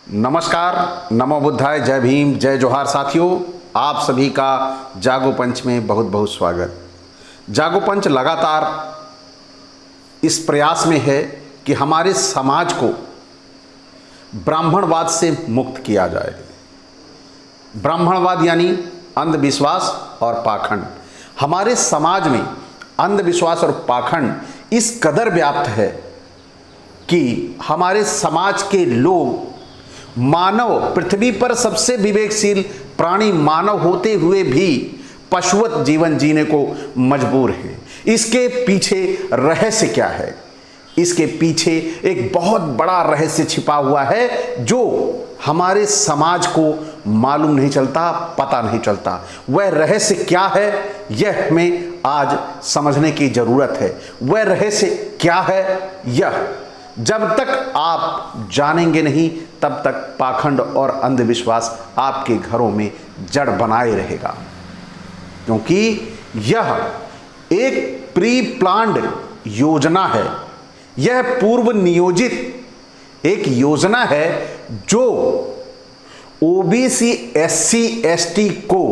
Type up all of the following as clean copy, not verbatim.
नमस्कार, नमो बुद्धाय, जय भीम, जय जोहार। साथियों, आप सभी का जागो पंच में बहुत बहुत स्वागत। जागो पंच लगातार इस प्रयास में है कि हमारे समाज को ब्राह्मणवाद से मुक्त किया जाए। ब्राह्मणवाद यानी अंधविश्वास और पाखंड। हमारे समाज में अंधविश्वास और पाखंड इस कदर व्याप्त है कि हमारे समाज के लोग मानव, पृथ्वी पर सबसे विवेकशील प्राणी मानव होते हुए भी पशुवत जीवन जीने को मजबूर हैं। इसके पीछे रहस्य क्या है? इसके पीछे एक बहुत बड़ा रहस्य छिपा हुआ है जो हमारे समाज को मालूम नहीं चलता, पता नहीं चलता। वह रहस्य क्या है, यह हमें आज समझने की जरूरत है। वह रहस्य क्या है, यह जब तक आप जानेंगे नहीं तब तक पाखंड और अंधविश्वास आपके घरों में जड़ बनाए रहेगा, क्योंकि यह एक प्री प्लान्ड योजना है। यह पूर्व नियोजित एक योजना है जो ओबीसी, एससी, एसटी को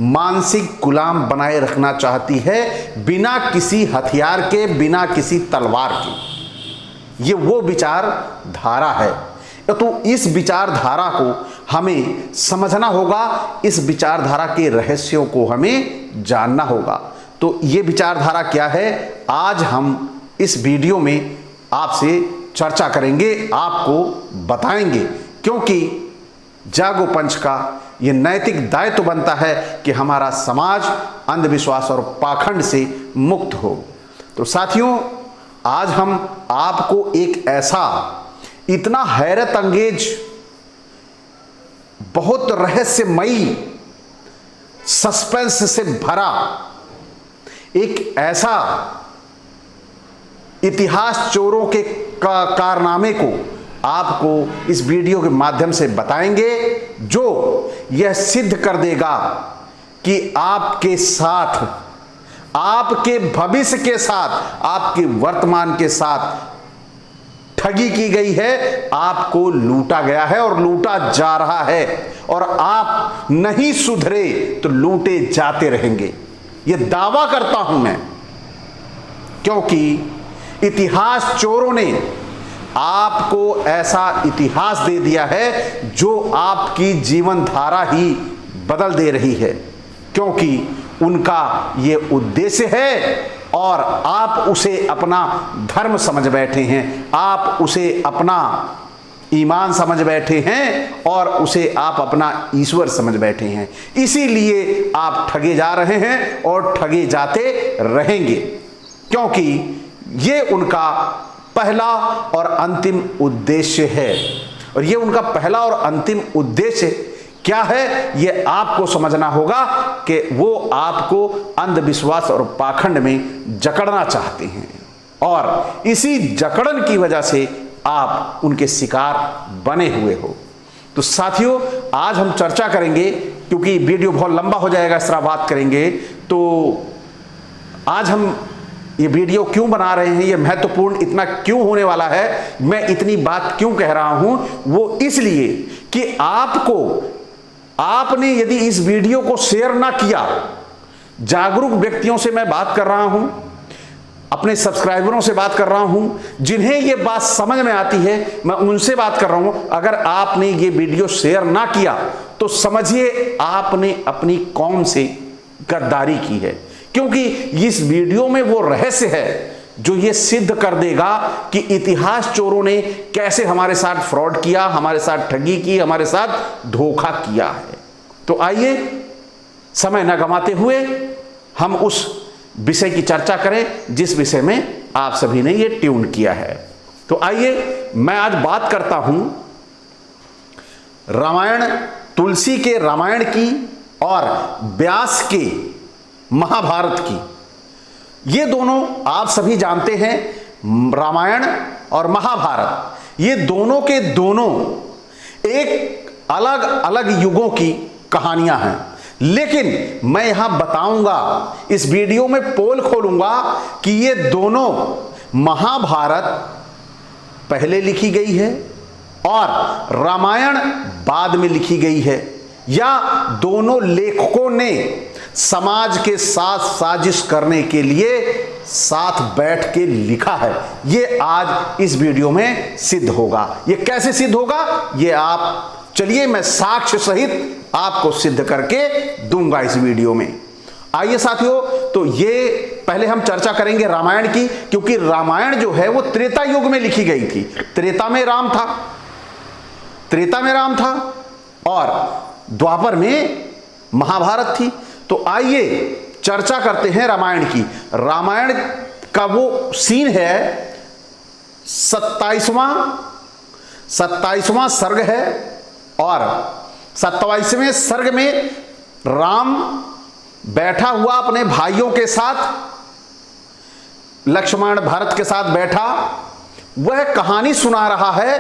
मानसिक गुलाम बनाए रखना चाहती है, बिना किसी हथियार के, बिना किसी तलवार के। ये वो विचारधारा है। तो इस विचारधारा को हमें समझना होगा, इस विचारधारा के रहस्यों को हमें जानना होगा। तो ये विचारधारा क्या है, आज हम इस वीडियो में आपसे चर्चा करेंगे, आपको बताएंगे, क्योंकि जागो पंच का ये नैतिक दायित्व बनता है कि हमारा समाज अंधविश्वास और पाखंड से मुक्त हो। तो साथियों, आज हम आपको एक ऐसा इतना हैरत अंगेज, बहुत रहस्यमयी, सस्पेंस से भरा एक ऐसा इतिहास चोरों के कारनामे को आपको इस वीडियो के माध्यम से बताएंगे, जो यह सिद्ध कर देगा कि आपके साथ, आपके भविष्य के साथ, आपके वर्तमान के साथ ठगी की गई है, आपको लूटा गया है और लूटा जा रहा है, और आप नहीं सुधरे तो लूटे जाते रहेंगे। यह दावा करता हूं मैं, क्योंकि इतिहास चोरों ने आपको ऐसा इतिहास दे दिया है जो आपकी जीवन धारा ही बदल दे रही है, क्योंकि उनका ये उद्देश्य है और आप उसे अपना धर्म समझ बैठे हैं, आप उसे अपना ईमान समझ बैठे हैं और उसे आप अपना ईश्वर समझ बैठे हैं। इसीलिए आप ठगे जा रहे हैं और ठगे जाते रहेंगे, क्योंकि ये उनका पहला और अंतिम उद्देश्य है। और ये उनका पहला और अंतिम उद्देश्य क्या है, ये आपको समझना होगा कि वो आपको अंधविश्वास और पाखंड में जकड़ना चाहते हैं, और इसी जकड़न की वजह से आप उनके शिकार बने हुए हो। तो साथियों, आज हम चर्चा करेंगे, क्योंकि वीडियो बहुत लंबा हो जाएगा इस तरह बात करेंगे, तो आज हम ये वीडियो क्यों बना रहे हैं, ये महत्वपूर्ण इतना क्यों होने वाला है, मैं इतनी बात क्यों कह रहा हूं, वो इसलिए कि आपने यदि इस वीडियो को शेयर ना किया, जागरूक व्यक्तियों से मैं बात कर रहा हूं, अपने सब्सक्राइबरों से बात कर रहा हूं, जिन्हें यह बात समझ में आती है, मैं उनसे बात कर रहा हूं। अगर आपने ये वीडियो शेयर ना किया तो समझिए आपने अपनी कौम से गद्दारी की है, क्योंकि इस वीडियो में वो रहस्य है जो ये सिद्ध कर देगा कि इतिहास चोरों ने कैसे हमारे साथ फ्रॉड किया, हमारे साथ ठगी की, हमारे साथ धोखा किया है। तो आइए, समय न गंवाते हुए हम उस विषय की चर्चा करें जिस विषय में आप सभी ने ये ट्यून किया है। तो आइए, मैं आज बात करता हूं रामायण, तुलसी के रामायण की और व्यास के महाभारत की। ये दोनों आप सभी जानते हैं, रामायण और महाभारत, ये दोनों के दोनों एक अलग अलग युगों की कहानियां हैं। लेकिन मैं यहां बताऊंगा, इस वीडियो में पोल खोलूंगा कि ये दोनों महाभारत पहले लिखी गई है और रामायण बाद में लिखी गई है, या दोनों लेखकों ने समाज के साथ साजिश करने के लिए साथ बैठ के लिखा है, ये आज इस वीडियो में सिद्ध होगा। ये कैसे सिद्ध होगा, ये आप चलिए मैं साक्ष्य सहित आपको सिद्ध करके दूंगा इस वीडियो में। आइए साथियों, तो ये पहले हम चर्चा करेंगे रामायण की, क्योंकि रामायण जो है वो त्रेता युग में लिखी गई थी। त्रेता में राम था और द्वापर में महाभारत थी। तो आइए चर्चा करते हैं रामायण की। रामायण का वो सीन है 27वां सर्ग है, और 27वें सर्ग में राम बैठा हुआ अपने भाइयों के साथ, लक्ष्मण भरत के साथ बैठा, वह कहानी सुना रहा है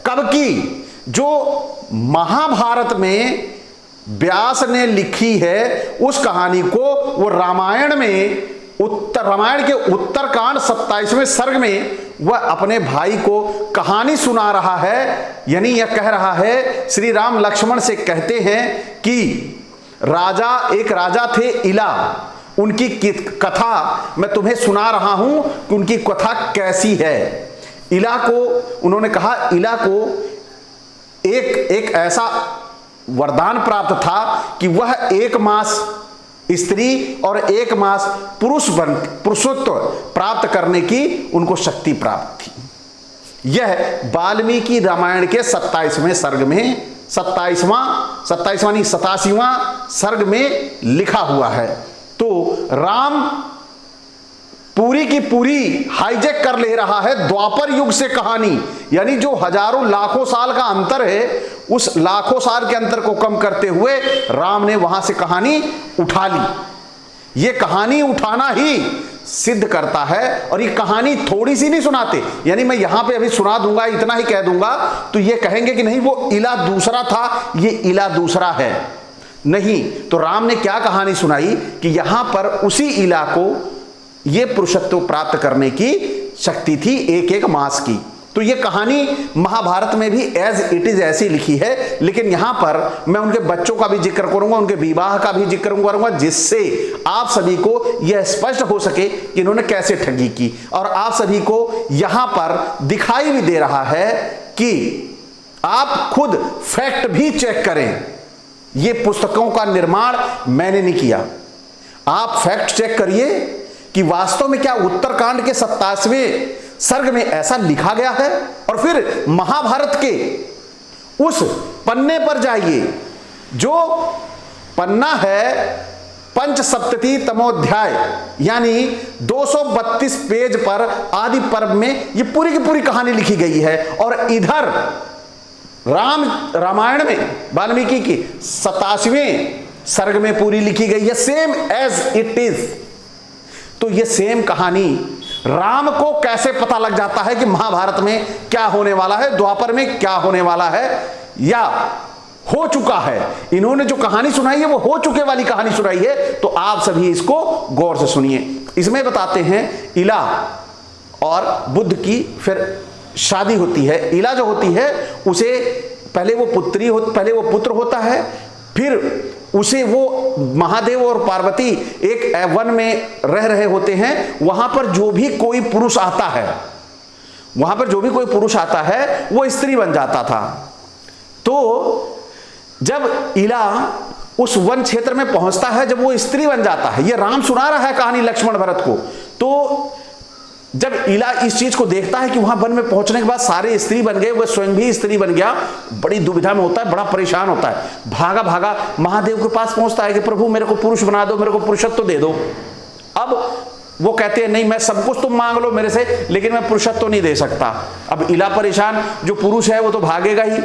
कब की, जो महाभारत में व्यास ने लिखी है उस कहानी को वो रामायण के उत्तरकांड 27वें सर्ग में वह अपने भाई को कहानी सुना रहा है। यानी यह कह रहा है, श्री राम लक्ष्मण से कहते हैं कि एक राजा थे इला, उनकी कथा मैं तुम्हें सुना रहा हूं कि उनकी कथा कैसी है। इला को उन्होंने कहा, इला को एक ऐसा वरदान प्राप्त था कि वह 1 मास स्त्री और 1 मास पुरुषत्व प्राप्त करने की उनको शक्ति प्राप्त थी। यह वाल्मीकि रामायण के 27वें सर्ग में 87वां सर्ग में लिखा हुआ है। तो राम पूरी की पूरी हाईजैक कर ले रहा है द्वापर युग से कहानी, यानी जो हजारों लाखों साल का अंतर है, उस लाखों साल के अंतर को कम करते हुए राम ने वहां से कहानी उठा ली। ये कहानी उठाना ही सिद्ध करता है, और ये कहानी थोड़ी सी नहीं सुनाते। यानी मैं यहां पे अभी सुना दूंगा, इतना ही कह दूंगा, तो ये कहेंगे कि नहीं वो इला दूसरा था, ये इला दूसरा है। नहीं, तो राम ने क्या कहानी सुनाई कि यहां पर उसी इला को ये पुरुषत्व प्राप्त करने की शक्ति थी 1 मास की। तो ये कहानी महाभारत में भी एज इट इज ऐसी लिखी है, लेकिन यहां पर मैं उनके बच्चों का भी जिक्र करूंगा, उनके विवाह का भी जिक्र करूंगा, जिससे आप सभी को यह स्पष्ट हो सके कि इन्होंने कैसे ठगी की। और आप सभी को यहां पर दिखाई भी दे रहा है कि आप खुद फैक्ट भी चेक करें। ये पुस्तकों का निर्माण मैंने नहीं किया, आप फैक्ट चेक करिए कि वास्तव में क्या उत्तरकांड के 27वें सर्ग में ऐसा लिखा गया है। और फिर महाभारत के उस पन्ने पर जाइए, जो पन्ना है पंचसप्तति तमोध्याय, यानी 232 पेज पर आदि पर्व में ये पूरी की पूरी कहानी लिखी गई है। और इधर रामायण में वाल्मीकि की 87वें सर्ग में पूरी लिखी गई है, सेम एज इट इज। तो ये सेम कहानी राम को कैसे पता लग जाता है कि महाभारत में क्या होने वाला है, द्वापर में क्या होने वाला है, या हो चुका है। इन्होंने जो कहानी सुनाई है वो हो चुके वाली कहानी सुनाई है। तो आप सभी इसको गौर से सुनिए। इसमें बताते हैं इला और बुद्ध की फिर शादी होती है। इला जो होती है उसे पहले वो पुत्र होता है, फिर उसे वो महादेव और पार्वती एक वन में रह रहे होते हैं। वहां पर जो भी कोई पुरुष आता है वो स्त्री बन जाता था। तो जब इला उस वन क्षेत्र में पहुंचता है, जब वो स्त्री बन जाता है, ये राम सुना रहा है कहानी लक्ष्मण भरत को। तो जब इला इस चीज को देखता है कि वहां वन में पहुंचने के बाद सारे स्त्री बन गए, वह स्वयं भी स्त्री बन गया, बड़ी दुविधा में होता है, बड़ा परेशान होता है। भागा भागा महादेव के पास पहुंचता है कि प्रभु मेरे को पुरुष बना दो, मेरे को पुरुषत्व दे दो। अब वो कहते हैं नहीं, मैं सब कुछ तुम मांग लो मेरे से, लेकिन मैं पुरुषत्व नहीं दे सकता। अब इला परेशान, जो पुरुष है वो तो भागेगा ही।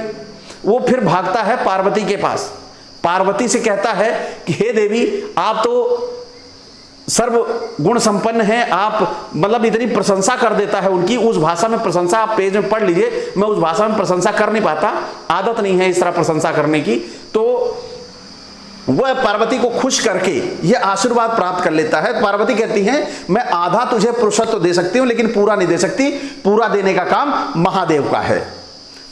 वो फिर भागता है पार्वती के पास, पार्वती से कहता है कि हे देवी, आप तो सर्व गुण संपन्न है, आप मतलब इतनी प्रशंसा कर देता है उनकी। उस भाषा में प्रशंसा आप पेज में पढ़ लीजिए, मैं उस भाषा में प्रशंसा कर नहीं पाता, आदत नहीं है इस तरह प्रशंसा करने की। तो वह पार्वती को खुश करके यह आशीर्वाद प्राप्त कर लेता है। पार्वती कहती है मैं आधा तुझे पुरुषत्व दे सकती हूं, लेकिन पूरा नहीं दे सकती, पूरा देने का काम महादेव का है।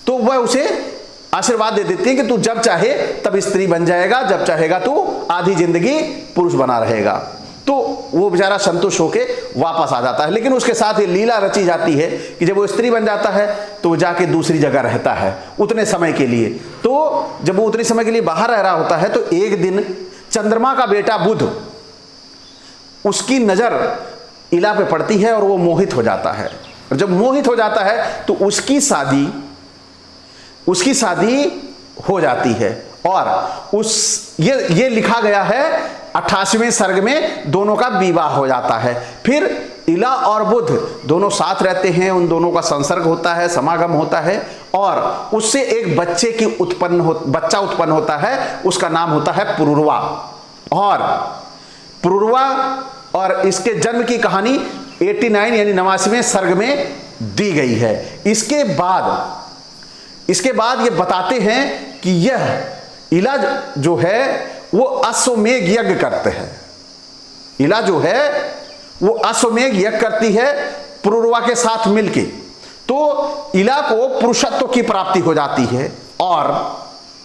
तो वह उसे आशीर्वाद दे देती है कि तू जब चाहे तब स्त्री बन जाएगा, जब चाहेगा तू आधी जिंदगी पुरुष बना रहेगा। तो वो बेचारा संतुष्ट होके वापस आ जाता है। लेकिन उसके साथ ये लीला रची जाती है कि जब वो स्त्री बन जाता है तो वो जाके दूसरी जगह रहता है उतने समय के लिए। तो जब वो उतने समय के लिए बाहर रह रहा होता है तो एक दिन चंद्रमा का बेटा बुध, उसकी नजर इला पे पड़ती है और वो मोहित हो जाता है। और जब मोहित हो जाता है तो उसकी शादी हो जाती है। और ये लिखा गया है 88वें सर्ग में दोनों का विवाह हो जाता है। फिर इला और बुध दोनों साथ रहते हैं, उन दोनों का संसर्ग होता है, समागम होता है और उससे एक बच्चा उत्पन्न होता है। उसका नाम होता है पुरुरवा। और इसके जन्म की कहानी 89 यानी 89वें सर्ग में दी गई है। इसके बाद ये बताते हैं कि यह इला जो है वो अश्वमेघ यज्ञ करते हैं। इला जो है वो अश्वमेघ यज्ञ करती है पुरुरवा के साथ मिलके। तो इला को पुरुषत्व की प्राप्ति हो जाती है और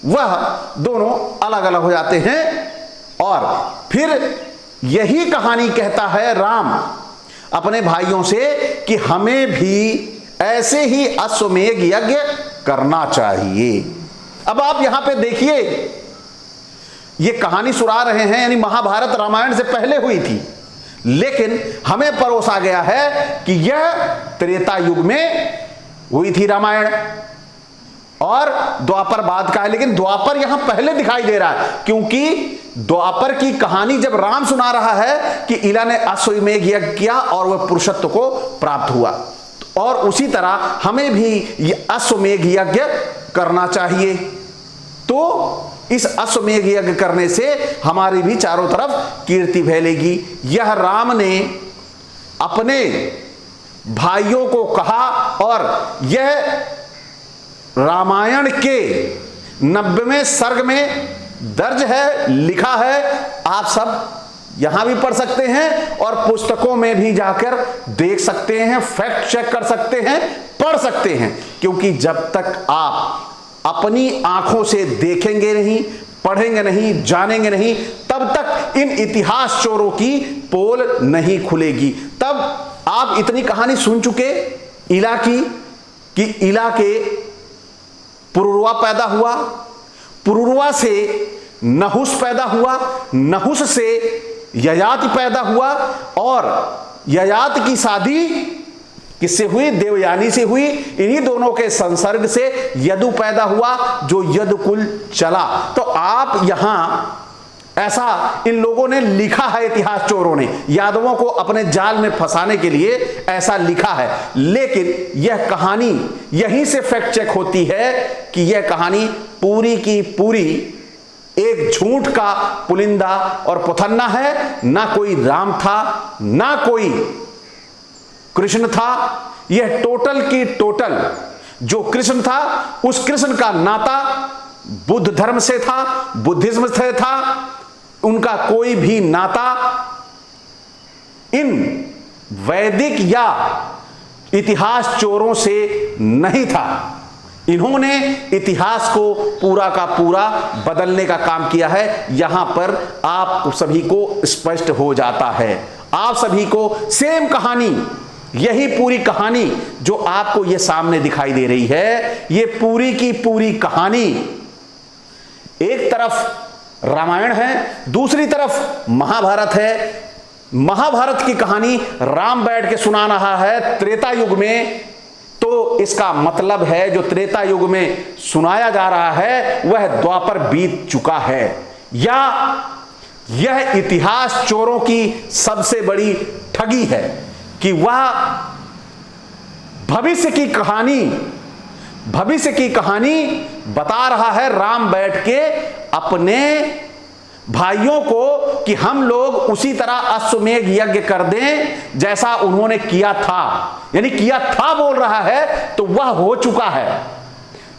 वह दोनों अलग अलग हो जाते हैं। और फिर यही कहानी कहता है राम अपने भाइयों से कि हमें भी ऐसे ही अश्वमेघ यज्ञ करना चाहिए। अब आप यहां पे देखिए, ये कहानी सुना रहे हैं यानी महाभारत रामायण से पहले हुई थी, लेकिन हमें परोसा गया है कि यह त्रेता युग में हुई थी रामायण और द्वापर बाद का है। लेकिन द्वापर यहां पहले दिखाई दे रहा है क्योंकि द्वापर की कहानी जब राम सुना रहा है कि इला ने अश्वमेघ यज्ञ किया और वह पुरुषत्व को प्राप्त हुआ। और उसी तरह हमें भी यह अश्वमेघ यज्ञ करना चाहिए। तो इस अश्वमेघ यज्ञ करने से हमारी भी चारों तरफ कीर्ति फैलेगी। यह राम ने अपने भाइयों को कहा और यह रामायण के 90वें सर्ग में दर्ज है, लिखा है। आप सब यहां भी पढ़ सकते हैं और पुस्तकों में भी जाकर देख सकते हैं, फैक्ट चेक कर सकते हैं, पढ़ सकते हैं। क्योंकि जब तक आप अपनी आंखों से देखेंगे नहीं, पढ़ेंगे नहीं, जानेंगे नहीं, तब तक इन इतिहास चोरों की पोल नहीं खुलेगी। तब आप इतनी कहानी सुन चुके इला की कि इला के पुरुरवा पैदा हुआ, पुरुरवा से नहुस पैदा हुआ, नहुस से ययाति पैदा हुआ और ययात की शादी किससे हुई? देवयानी से हुई। इन्हीं दोनों के संसर्ग से यदु पैदा हुआ जो यदुकुल चला। तो आप यहां ऐसा इन लोगों ने लिखा है, इतिहास चोरों ने यादवों को अपने जाल में फंसाने के लिए ऐसा लिखा है। लेकिन यह कहानी यहीं से फैक्ट चेक होती है कि यह कहानी पूरी की पूरी एक झूठ का पुलिंदा और पुथन्ना है। ना कोई राम था, ना कोई कृष्ण था। यह टोटल की टोटल जो कृष्ण था, उस कृष्ण का नाता बुद्ध धर्म से था, बुद्धिज्म से था। उनका कोई भी नाता इन वैदिक या इतिहास चोरों से नहीं था। इन्होंने इतिहास को पूरा का पूरा बदलने का काम किया है। यहां पर आप सभी को स्पष्ट हो जाता है, आप सभी को सेम कहानी, यही पूरी कहानी जो आपको ये सामने दिखाई दे रही है, ये पूरी की पूरी कहानी एक तरफ रामायण है, दूसरी तरफ महाभारत है। महाभारत की कहानी राम बैठ के सुना रहा है त्रेता युग में, तो इसका मतलब है जो त्रेता युग में सुनाया जा रहा है वह द्वापर बीत चुका है। या यह इतिहास चोरों की सबसे बड़ी ठगी है कि वह भविष्य की कहानी बता रहा है राम बैठ के अपने भाइयों को कि हम लोग उसी तरह अश्वमेघ यज्ञ कर दें जैसा उन्होंने किया था। यानी किया था बोल रहा है तो वह हो चुका है,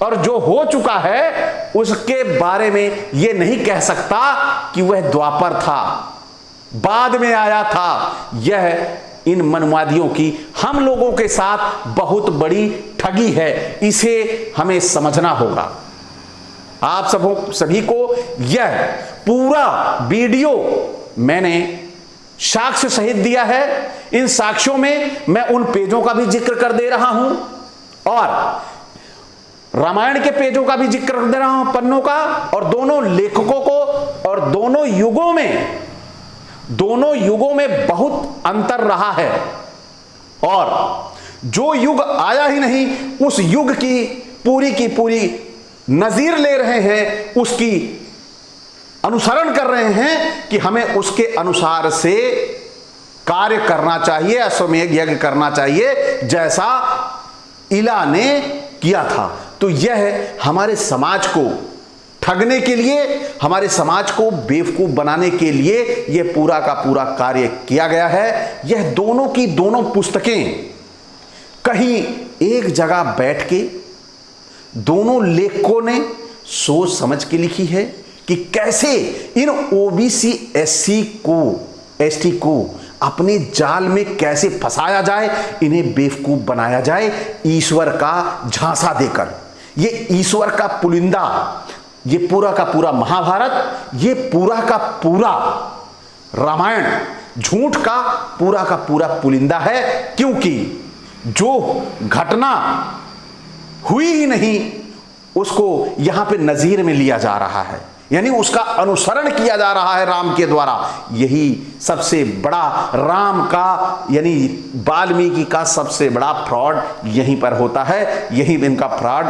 और जो हो चुका है उसके बारे में यह नहीं कह सकता कि वह द्वापर था, बाद में आया था। यह इन मनवादियों की हम लोगों के साथ बहुत बड़ी ठगी है, इसे हमें समझना होगा। आप सभी को यह पूरा वीडियो मैंने साक्ष्य सहित दिया है। इन साक्ष्यों में मैं उन पेजों का भी जिक्र कर दे रहा हूं और रामायण के पेजों का भी जिक्र कर दे रहा हूं, पन्नों का, और दोनों लेखकों को, और दोनों युगों में बहुत अंतर रहा है, और जो युग आया ही नहीं उस युग की पूरी नजीर ले रहे हैं, उसकी अनुसरण कर रहे हैं कि हमें उसके अनुसार से कार्य करना चाहिए, अश्वमेध यज्ञ करना चाहिए जैसा इला ने किया था। तो यह हमारे समाज को ठगने के लिए, हमारे समाज को बेवकूफ बनाने के लिए यह पूरा का पूरा कार्य किया गया है। यह दोनों की दोनों पुस्तकें कहीं एक जगह बैठ के दोनों लेखकों ने सोच समझ के लिखी है कि कैसे इन ओबीसी एसटी को अपने जाल में कैसे फंसाया जाए, इन्हें बेवकूफ बनाया जाए ईश्वर का झांसा देकर। ये ईश्वर का पुलिंदा, ये पूरा का पूरा महाभारत, ये पूरा का पूरा रामायण झूठ का पूरा पुलिंदा है, क्योंकि जो घटना हुई ही नहीं उसको यहां पे नजीर में लिया जा रहा है, यानी उसका अनुसरण किया जा रहा है राम के द्वारा। यही सबसे बड़ा राम का यानी वाल्मीकि का सबसे बड़ा फ्रॉड यहीं पर होता है, यहीं इनका फ्रॉड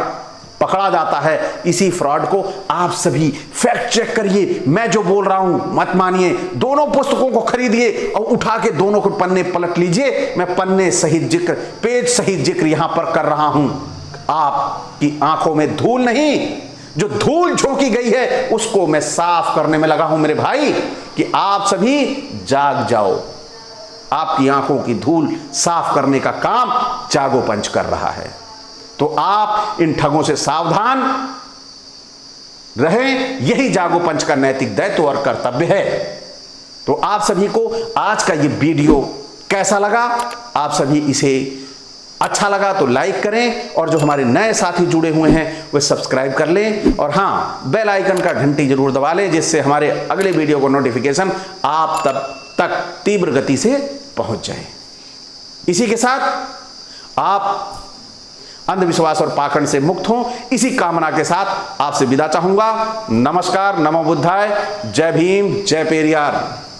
पकड़ा जाता है। इसी फ्रॉड को आप सभी फैक्ट चेक करिए, मैं जो बोल रहा हूं मत मानिए, दोनों पुस्तकों को खरीदिए और उठा के दोनों के पन्ने पलट लीजिए। मैं पन्ने सहित जिक्र, पेज सहित जिक्र यहां पर कर रहा हूं। आपकी आंखों में धूल नहीं, जो धूल झोंकी गई है उसको मैं साफ करने में लगा हूं मेरे भाई, कि आप सभी जाग जाओ। आपकी आंखों की धूल साफ करने का काम जागो पंच कर रहा है। तो आप इन ठगों से सावधान रहें, यही जागो पंच का नैतिक दायित्व और कर्तव्य है। तो आप सभी को आज का ये वीडियो कैसा लगा? आप सभी इसे अच्छा लगा तो लाइक करें, और जो हमारे नए साथी जुड़े हुए हैं वे सब्सक्राइब कर लें, और हाँ, बेल आइकन का घंटी जरूर दबा लें, जिससे हमारे अगले वीडियो को नोटिफिकेशन आप तक तीव्र गति से पहुंच जाए। इसी के साथ आप अंधविश्वास और पाखंड से मुक्त हों, इसी कामना के साथ आपसे विदा चाहूंगा। नमस्कार, नमो बुद्धाय, जय भीम, जय पेरियार।